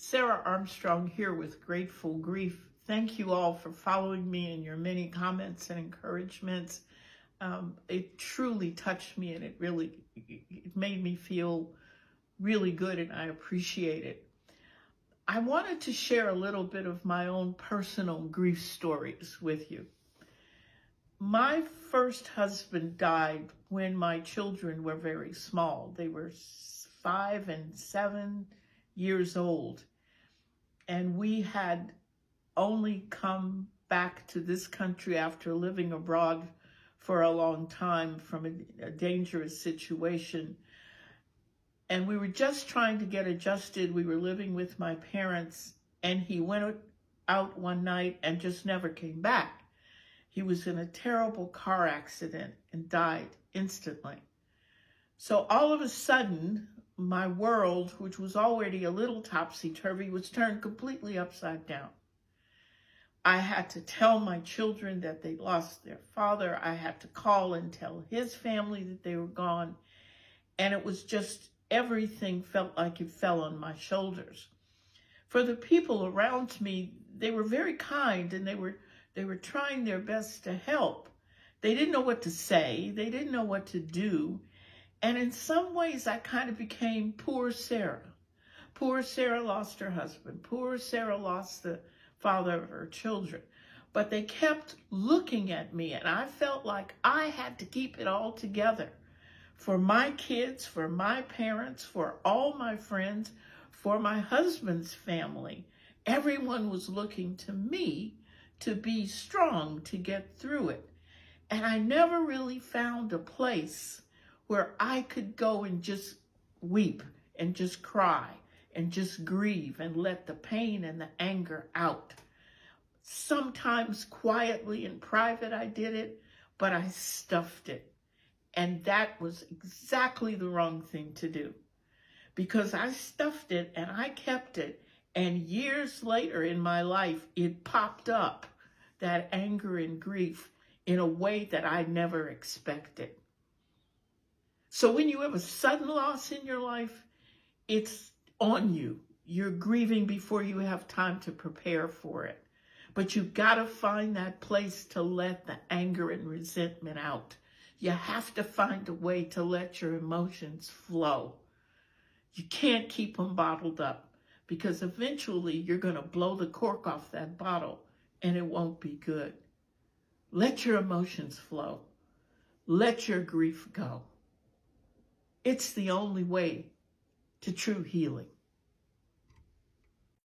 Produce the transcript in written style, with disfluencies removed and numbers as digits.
Sarah Armstrong here with Grateful Grief. Thank you all for following me and your many comments and encouragements. It truly touched me, and it made me feel really good, and I appreciate it. I wanted to share a little bit of my own personal grief stories with you. My first husband died when my children were very small. They were 5 and 7 years old. And we had only come back to this country after living abroad for a long time from a dangerous situation. And we were just trying to get adjusted. We were living with my parents, and he went out one night and just never came back. He was in a terrible car accident and died instantly. So all of a sudden, my world, which was already a little topsy-turvy, was turned completely upside down. I had to tell my children that they lost their father. I had to call and tell his family that they were gone. And it was just, everything felt like it fell on my shoulders. For the people around me, they were very kind, and they were trying their best to help. They didn't know what to say. They didn't know what to do. And in some ways, I kind of became poor Sarah. Poor Sarah lost her husband. Poor Sarah lost the father of her children. But they kept looking at me, and I felt like I had to keep it all together. For my kids, for my parents, for all my friends, for my husband's family, everyone was looking to me to be strong, to get through it. And I never really found a place where I could go and just weep and just cry and just grieve and let the pain and the anger out. Sometimes quietly in private I did it, but I stuffed it. And that was exactly the wrong thing to do, because I stuffed it and I kept it. And years later in my life, it popped up, that anger and grief, in a way that I never expected. So when you have a sudden loss in your life, it's on you. You're grieving before you have time to prepare for it. But you've got to find that place to let the anger and resentment out. You have to find a way to let your emotions flow. You can't keep them bottled up, because eventually you're going to blow the cork off that bottle and it won't be good. Let your emotions flow. Let your grief go. It's the only way to true healing.